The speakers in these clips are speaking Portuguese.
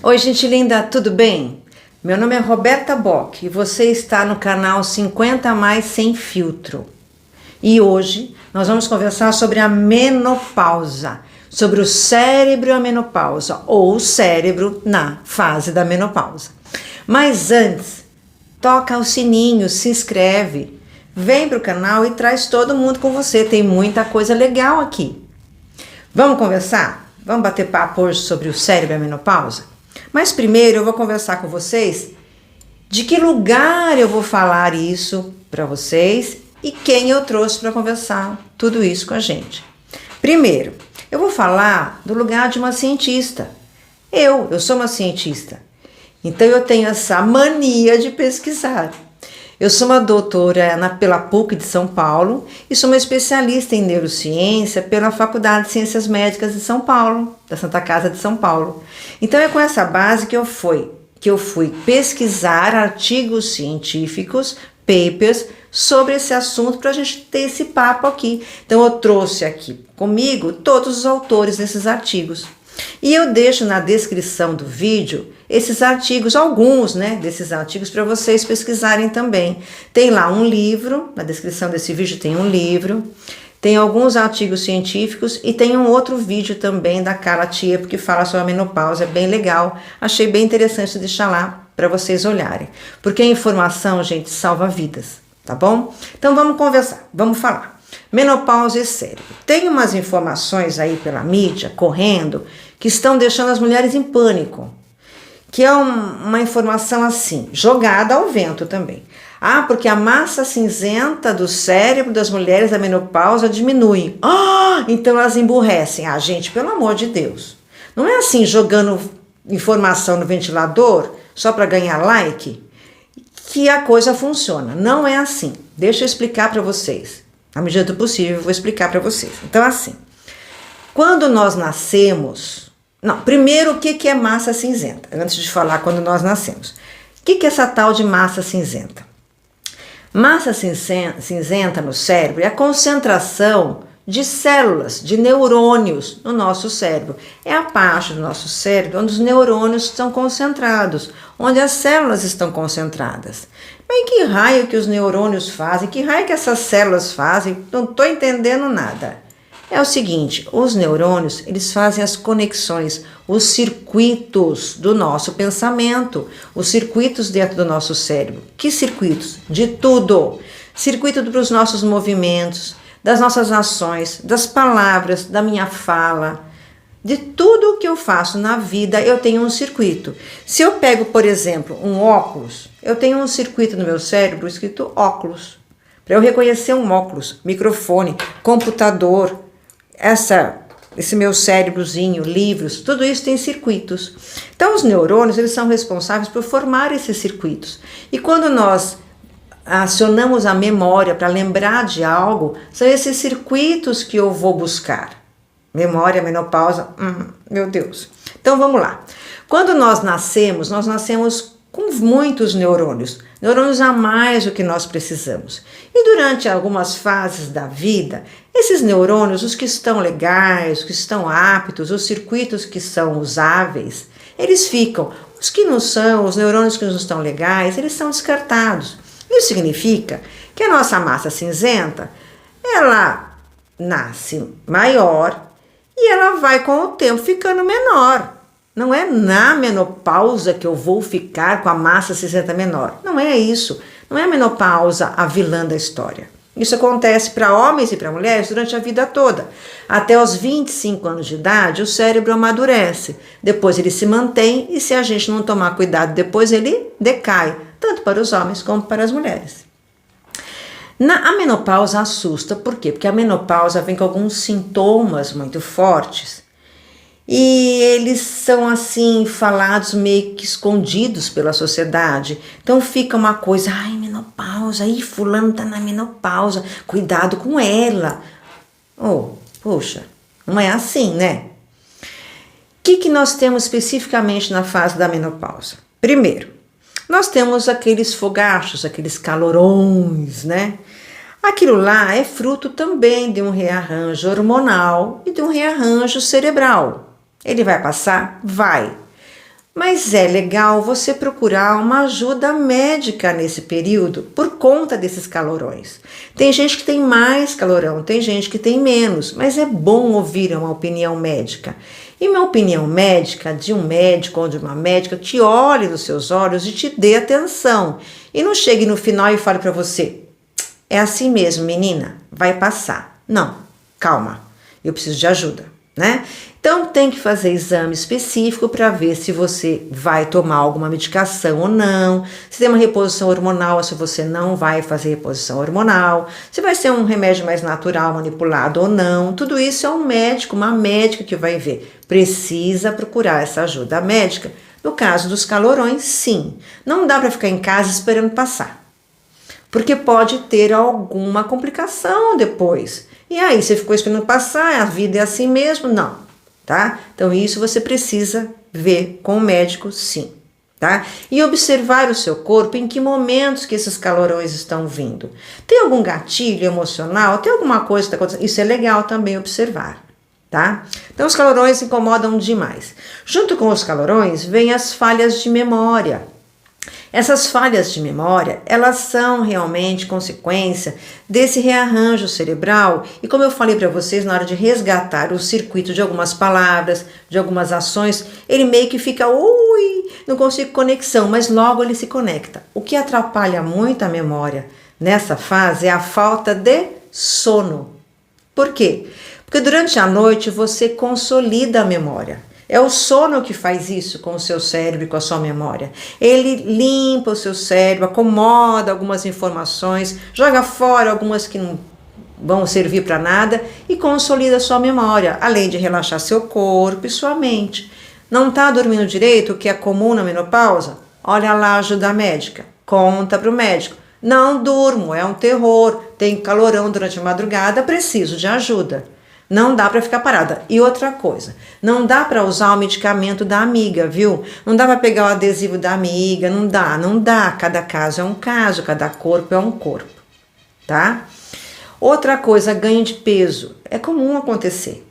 Oi, gente linda, tudo bem? Meu nome é Roberta Bock e você está no canal 50 Mais Sem Filtro. E hoje nós vamos conversar sobre a menopausa, sobre o cérebro e a menopausa, ou o cérebro na fase da menopausa. Mas antes, toca o sininho, se inscreve, vem para o canal e traz todo mundo com você, tem muita coisa legal aqui. Vamos conversar? Vamos bater papo hoje sobre o cérebro e a menopausa? Mas primeiro eu vou conversar com vocês de que lugar eu vou falar isso para vocês e quem eu trouxe para conversar tudo isso com a gente. Primeiro, eu vou falar do lugar de uma cientista. Eu sou uma cientista, então eu tenho essa mania de pesquisar. Eu sou uma doutora pela PUC de São Paulo e sou uma especialista em neurociência pela Faculdade de Ciências Médicas de São Paulo, da Santa Casa de São Paulo. Então é com essa base que eu fui pesquisar artigos científicos, papers, sobre esse assunto para a gente ter esse papo aqui. Então eu trouxe aqui comigo todos os autores desses artigos. E eu deixo na descrição do vídeo esses artigos, alguns desses artigos para vocês pesquisarem também. Tem lá um livro, na descrição desse vídeo tem um livro, tem alguns artigos científicos e tem um outro vídeo também da Carla Tiepo que fala sobre a menopausa, é bem legal. Achei bem interessante deixar lá para vocês olharem, porque a informação, gente, salva vidas, tá bom? Então vamos conversar, vamos falar. Menopausa e cérebro. Tem umas informações aí pela mídia, correndo, que estão deixando as mulheres em pânico. Que é uma informação assim, jogada ao vento também. Porque a massa cinzenta do cérebro das mulheres da menopausa diminui. Então elas emburrecem. Gente, pelo amor de Deus. Não é assim, jogando informação no ventilador, só para ganhar like, que a coisa funciona. Não é assim. Deixa eu explicar para vocês. À medida do possível, eu vou explicar para vocês. Então, assim, quando nós nascemos... Não, primeiro, o que é massa cinzenta? Antes de falar quando nós nascemos. O que é essa tal de massa cinzenta? Massa cinzenta no cérebro é a concentração de células, de neurônios no nosso cérebro. É a parte do nosso cérebro onde os neurônios estão concentrados, onde as células estão concentradas. Mas que raio que os neurônios fazem? Que raio que essas células fazem? Não estou entendendo nada. É o seguinte, os neurônios, eles fazem as conexões, os circuitos do nosso pensamento, os circuitos dentro do nosso cérebro. Que circuitos? De tudo. Circuito para os nossos movimentos, das nossas ações, das palavras, da minha fala. De tudo que eu faço na vida, eu tenho um circuito. Se eu pego, por exemplo, um óculos, eu tenho um circuito no meu cérebro escrito óculos. Para eu reconhecer um óculos, microfone, computador, esse meu cérebrozinho, livros, tudo isso tem circuitos. Então os neurônios, eles são responsáveis por formar esses circuitos. E quando nós acionamos a memória para lembrar de algo, são esses circuitos que eu vou buscar. Memória, menopausa, meu Deus. Então vamos lá. Quando nós nascemos com muitos neurônios. Neurônios a mais do que nós precisamos. E durante algumas fases da vida, esses neurônios, os que estão legais, os que estão aptos, os circuitos que são usáveis, eles ficam. Os que não são, os neurônios que não estão legais, eles são descartados. Isso significa que a nossa massa cinzenta, ela nasce maior e ela vai com o tempo ficando menor. Não é na menopausa que eu vou ficar com a massa cinzenta menor. Não é isso. Não é a menopausa a vilã da história. Isso acontece para homens e para mulheres durante a vida toda. Até os 25 anos de idade, o cérebro amadurece. Depois ele se mantém e se a gente não tomar cuidado, depois ele decai. Tanto para os homens como para as mulheres. A menopausa assusta. Por quê? Porque a menopausa vem com alguns sintomas muito fortes. E eles são assim falados meio que escondidos pela sociedade. Então fica uma coisa, menopausa, fulano tá na menopausa, cuidado com ela. Poxa, não é assim, né? O que nós temos especificamente na fase da menopausa? Primeiro, nós temos aqueles fogachos, aqueles calorões, né? Aquilo lá é fruto também de um rearranjo hormonal e de um rearranjo cerebral. Ele vai passar? Vai. Mas é legal você procurar uma ajuda médica nesse período por conta desses calorões. Tem gente que tem mais calorão, tem gente que tem menos, mas é bom ouvir uma opinião médica. E uma opinião médica de um médico ou de uma médica te olhe nos seus olhos e te dê atenção. E não chegue no final e fale para você: é assim mesmo, menina, vai passar. Não, calma, eu preciso de ajuda, né? Então tem que fazer exame específico para ver se você vai tomar alguma medicação ou não, se tem uma reposição hormonal ou se você não vai fazer reposição hormonal, se vai ser um remédio mais natural, manipulado ou não. Tudo isso é um médico, uma médica que vai ver. Precisa procurar essa ajuda médica. No caso dos calorões, sim. Não dá para ficar em casa esperando passar, porque pode ter alguma complicação depois. E aí, você ficou esperando passar, a vida é assim mesmo? Não. Tá? Então isso você precisa ver com o médico, sim, tá? E observar o seu corpo, em que momentos que esses calorões estão vindo. Tem algum gatilho emocional? Tem alguma coisa que está acontecendo? Isso é legal também observar, tá? Então os calorões incomodam demais. Junto com os calorões vêm as falhas de memória. Essas falhas de memória, elas são realmente consequência desse rearranjo cerebral e, como eu falei para vocês, na hora de resgatar o circuito de algumas palavras, de algumas ações, ele meio que fica, não consigo conexão, mas logo ele se conecta. O que atrapalha muito a memória nessa fase é a falta de sono. Por quê? Porque durante a noite você consolida a memória. É o sono que faz isso com o seu cérebro e com a sua memória. Ele limpa o seu cérebro, acomoda algumas informações, joga fora algumas que não vão servir para nada e consolida a sua memória, além de relaxar seu corpo e sua mente. Não está dormindo direito, o que é comum na menopausa? Olha lá a ajuda médica, conta para o médico. Não durmo, é um terror, tenho calorão durante a madrugada, preciso de ajuda. Não dá para ficar parada. E outra coisa, não dá para usar o medicamento da amiga, viu? Não dá para pegar o adesivo da amiga, não dá. Cada caso é um caso, cada corpo é um corpo, tá? Outra coisa, ganho de peso. É comum acontecer.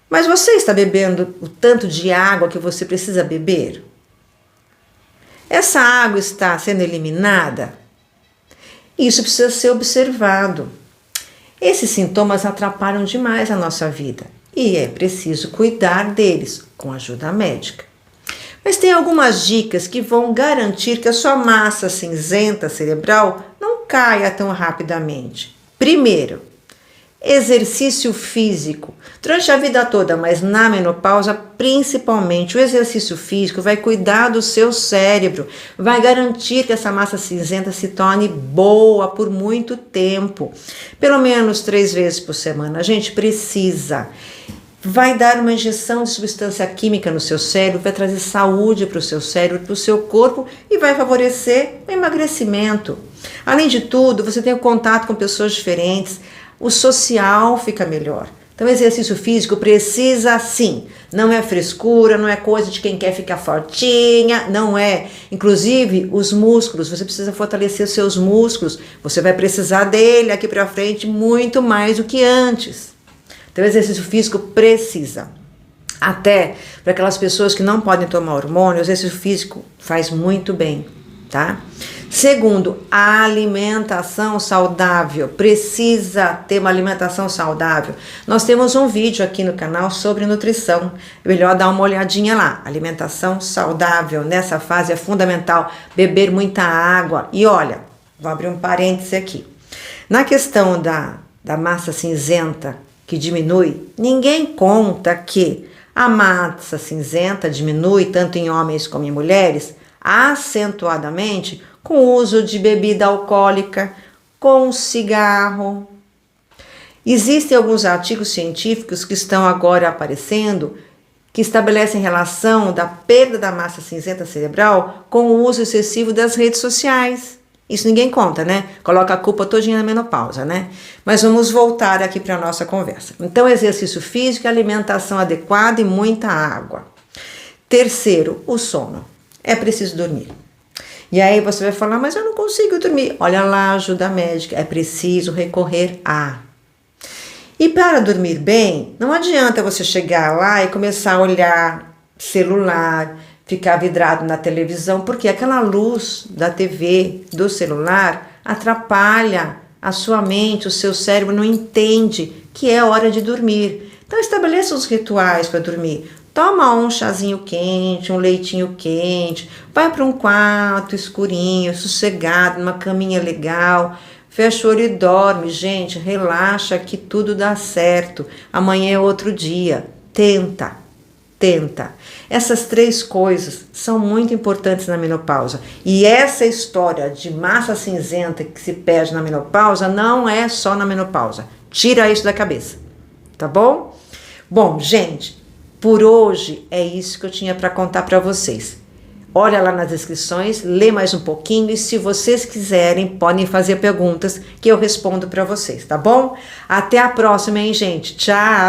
Mas você está bebendo o tanto de água que você precisa beber? Essa água está sendo eliminada? Isso precisa ser observado. Esses sintomas atrapalham demais a nossa vida e é preciso cuidar deles com ajuda médica. Mas tem algumas dicas que vão garantir que a sua massa cinzenta cerebral não caia tão rapidamente. Primeiro, exercício físico. Durante a vida toda, mas na menopausa, principalmente, o exercício físico vai cuidar do seu cérebro, vai garantir que essa massa cinzenta se torne boa por muito tempo. Pelo menos 3 vezes por semana. A gente precisa. Vai dar uma injeção de substância química no seu cérebro, vai trazer saúde para o seu cérebro, para o seu corpo e vai favorecer o emagrecimento. Além de tudo, você tem o contato com pessoas diferentes, o social fica melhor. Então, exercício físico precisa sim. Não é frescura, não é coisa de quem quer ficar fortinha, não é. Inclusive, os músculos, você precisa fortalecer os seus músculos. Você vai precisar dele aqui para frente muito mais do que antes. Então, exercício físico precisa. Até para aquelas pessoas que não podem tomar hormônio, o exercício físico faz muito bem, tá? Segundo, a alimentação saudável. Precisa ter uma alimentação saudável. Nós temos um vídeo aqui no canal sobre nutrição. É melhor dar uma olhadinha lá. Alimentação saudável. Nessa fase é fundamental beber muita água. E olha, vou abrir um parêntese aqui. Na questão da massa cinzenta que diminui, ninguém conta que a massa cinzenta diminui tanto em homens como em mulheres acentuadamente com o uso de bebida alcoólica, com cigarro. Existem alguns artigos científicos que estão agora aparecendo que estabelecem relação da perda da massa cinzenta cerebral com o uso excessivo das redes sociais. Isso ninguém conta, né? Coloca a culpa todinha na menopausa, né? Mas vamos voltar aqui para a nossa conversa. Então, exercício físico, alimentação adequada e muita água. Terceiro, o sono. É preciso dormir. E aí você vai falar, mas eu não consigo dormir. Olha lá, ajuda médica. É preciso recorrer a. E para dormir bem, não adianta você chegar lá e começar a olhar celular, ficar vidrado na televisão, porque aquela luz da TV, do celular, atrapalha a sua mente, o seu cérebro não entende que é hora de dormir. Então estabeleça os rituais para dormir. Toma um chazinho quente, um leitinho quente, vai para um quarto escurinho, sossegado, numa caminha legal, fecha o olho e dorme. Gente, relaxa que tudo dá certo. Amanhã é outro dia. Tenta. Essas 3 coisas são muito importantes na menopausa. E essa história de massa cinzenta que se perde na menopausa não é só na menopausa. Tira isso da cabeça, tá bom? Bom, gente, por hoje é isso que eu tinha para contar para vocês. Olha lá nas descrições, lê mais um pouquinho e se vocês quiserem, podem fazer perguntas que eu respondo para vocês, tá bom? Até a próxima, hein, gente? Tchau!